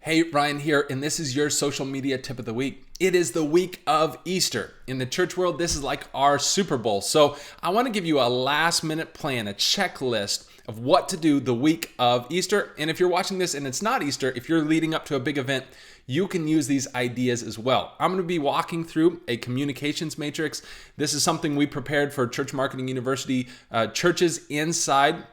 Hey, Ryan here, and this is your social media tip of the week. It is the week of Easter. In the church world, this is like our Super Bowl. So I want to give you a last minute plan, a checklist of what to do the week of Easter. And if you're watching this and it's not Easter, if you're leading up to a big event, you can use these ideas as well. I'm going to be walking through a communications matrix. This is something we prepared for Church Marketing University churches inside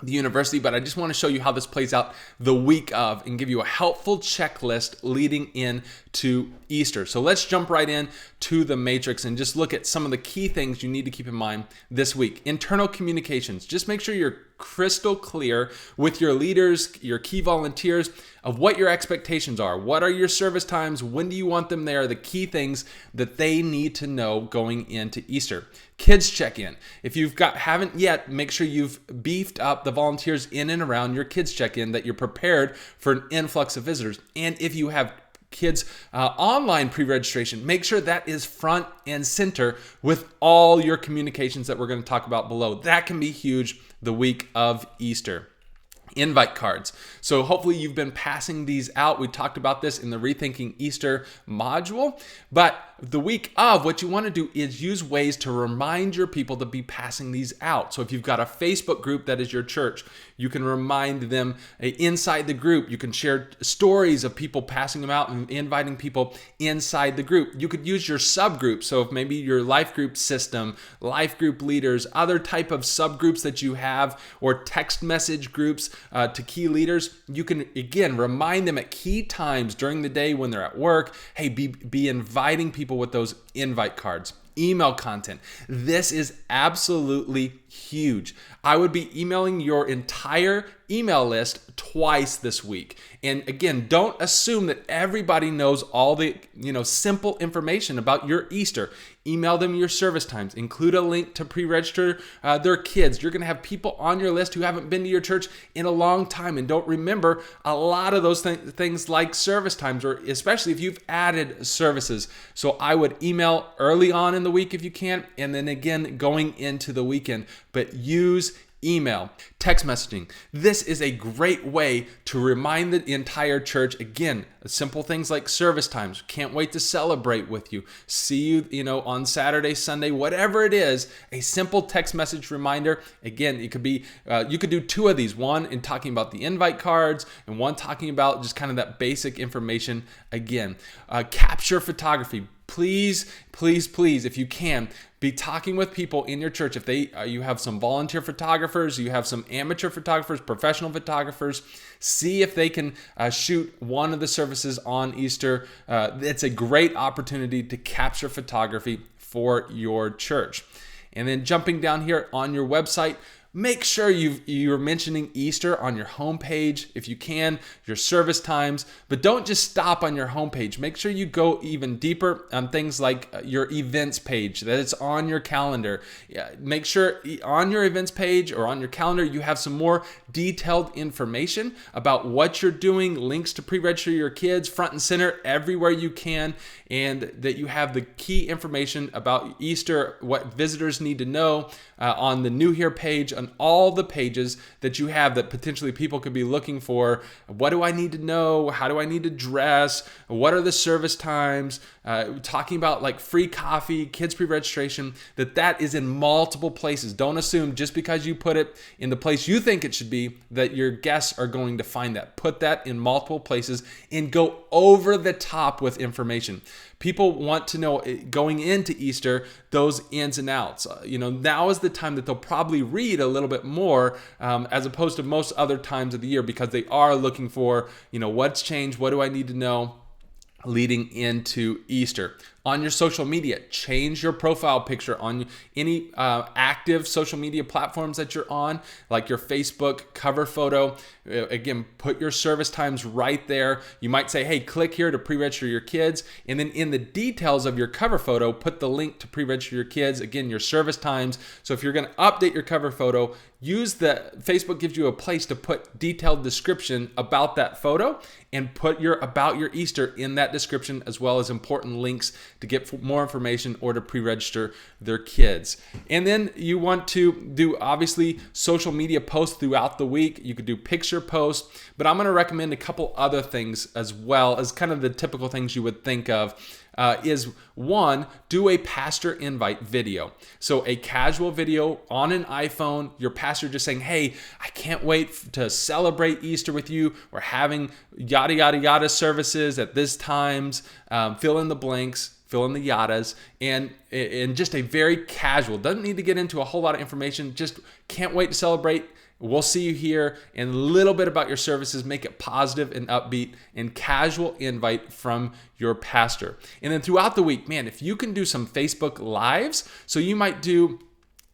the university, but I just want to show you how this plays out the week of and give you a helpful checklist leading in to Easter. So let's jump right in to the matrix and just look at some of the key things you need to keep in mind this week. Internal communications. Just make sure you're crystal clear with your leaders, your key volunteers, of what your expectations are. What are your service times? When do you want them there? The key things that they need to know going into Easter. Kids check-in. If haven't yet, make sure you've beefed up the volunteers in and around your kids check-in, that you're prepared for an influx of visitors. And if you have kids online pre-registration, make sure that is front and center with all your communications that we're going to talk about below. That can be huge the week of Easter. Invite cards. So hopefully you've been passing these out. We talked about this in the Rethinking Easter module, but the week of, what you want to do is use ways to remind your people to be passing these out. So if you've got a Facebook group that is your church, you can remind them inside the group. You can share stories of people passing them out and inviting people inside the group. You could use your subgroup. So if maybe your life group system, life group leaders, other type of subgroups that you have, or text message groups to key leaders, you can again remind them at key times during the day when they're at work. Hey, be inviting people with those invite cards. Email content. This is absolutely huge. I would be emailing your entire email list twice this week. And again, don't assume that everybody knows all the simple information about your Easter. Email them your service times. Include a link to pre-register their kids. You're going to have people on your list who haven't been to your church in a long time and don't remember a lot of those things like service times, or especially if you've added services. So I would email early on in the week if you can, and then again going into the weekend. But use email. Text messaging. This is a great way to remind the entire church. Again, simple things like service times. Can't wait to celebrate with you. See you, on Saturday, Sunday, whatever it is. A simple text message reminder. Again, it could be, you could do two of these. One in talking about the invite cards, and one talking about just kind of that basic information. Again, capture photography. Please, if you can, be talking with people in your church. If you have some volunteer photographers, you have some amateur photographers, professional photographers, see if they can shoot one of the services on Easter. It's a great opportunity to capture photography for your church. And then jumping down here on your website, make sure you're mentioning Easter on your homepage if you can, your service times, but don't just stop on your homepage. Make sure you go even deeper on things like your events page, that it's on your calendar. Make sure on your events page or on your calendar you have some more detailed information about what you're doing, links to pre-register your kids front and center everywhere you can, and that you have the key information about Easter, what visitors need to know on the New Here page, on all the pages that you have that potentially people could be looking for. What do I need to know? How do I need to dress? What are the service times? Talking about like free coffee, kids pre-registration, that is in multiple places. Don't assume just because you put it in the place you think it should be that your guests are going to find that. Put that in multiple places and go over the top with information. People want to know going into Easter those ins and outs. Now is the time that they'll probably read a little bit more as opposed to most other times of the year, because they are looking for, what's changed, what do I need to know leading into Easter. On your social media, change your profile picture on any active social media platforms that you're on, like your Facebook cover photo. Again, put your service times right there. You might say, hey, click here to pre-register your kids. And then in the details of your cover photo, put the link to pre-register your kids. Again, your service times. So if you're going to update your cover photo, Facebook gives you a place to put detailed description about that photo, and put about your Easter in that description, as well as important links to get more information or to pre-register their kids. And then you want to do, obviously, social media posts throughout the week. You could do picture posts, but I'm going to recommend a couple other things as well as kind of the typical things you would think of. Is one, do a pastor invite video. So a casual video on an iPhone, your pastor just saying, hey, I can't wait to celebrate Easter with you. We're having yada, yada, yada services at this times, fill in the blanks, fill in the yadas, and just a very casual, doesn't need to get into a whole lot of information, just can't wait to celebrate. We'll see you here, and a little bit about your services. Make it positive and upbeat, and casual invite from your pastor. And then throughout the week, man, if you can do some Facebook Lives, so you might do,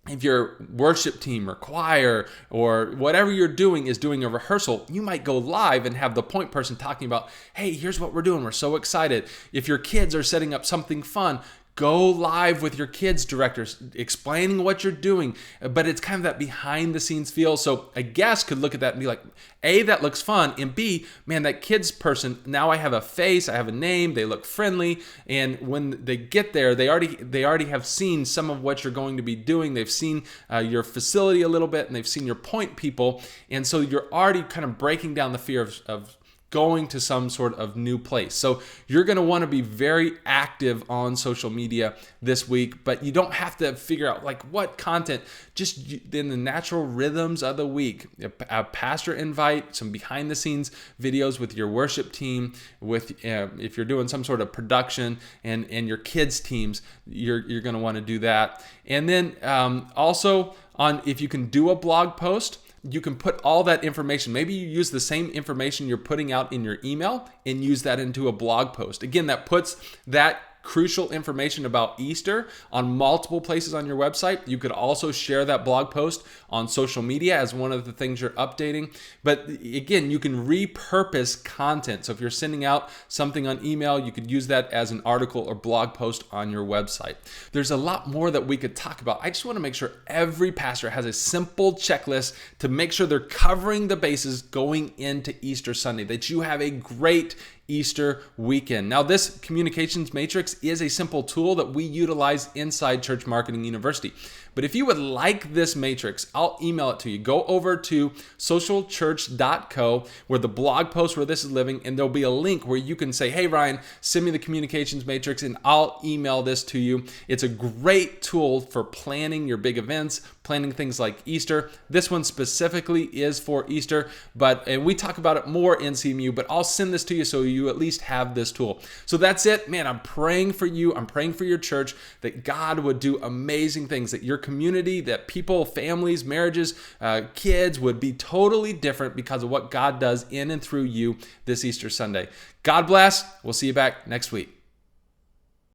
if your worship team or choir or whatever you're doing is doing a rehearsal, you might go live and have the point person talking about, hey, here's what we're doing. We're so excited. If your kids are setting up something fun, go live with your kids directors explaining what you're doing, but it's kind of that behind the scenes feel. So a guest could look at that and be like, A, that looks fun, and B, man, that kids person, now I have a face, I have a name, they look friendly, and when they get there, they already have seen some of what you're going to be doing. They've seen your facility a little bit, and they've seen your point people, and so you're already kind of breaking down the fear of going to some sort of new place. So you're going to want to be very active on social media this week, but you don't have to figure out like what content, just in the natural rhythms of the week. A pastor invite, some behind the scenes videos with your worship team, with if you're doing some sort of production and your kids teams, you're going to want to do that. And then also if you can do a blog post, you can put all that information. Maybe you use the same information you're putting out in your email and use that into a blog post. Again, that puts that crucial information about Easter on multiple places on your website. You could also share that blog post on social media as one of the things you're updating. But again, you can repurpose content. So if you're sending out something on email, you could use that as an article or blog post on your website. There's a lot more that we could talk about. I just want to make sure every pastor has a simple checklist to make sure they're covering the bases going into Easter Sunday, that you have a great Easter weekend. Now, this communications matrix is a simple tool that we utilize inside Church Marketing University. But if you would like this matrix, I'll email it to you. Go over to socialchurch.co, where the blog post where this is living, and there'll be a link where you can say, hey, Ryan, send me the communications matrix, and I'll email this to you. It's a great tool for planning your big events, planning things like Easter. This one specifically is for Easter, and we talk about it more in CMU, but I'll send this to you so you at least have this tool. So that's it, man. I'm praying for you. I'm praying for your church, that God would do amazing things, that your community, that people, families, marriages, kids would be totally different because of what God does in and through you this Easter Sunday. God bless. We'll see you back next week.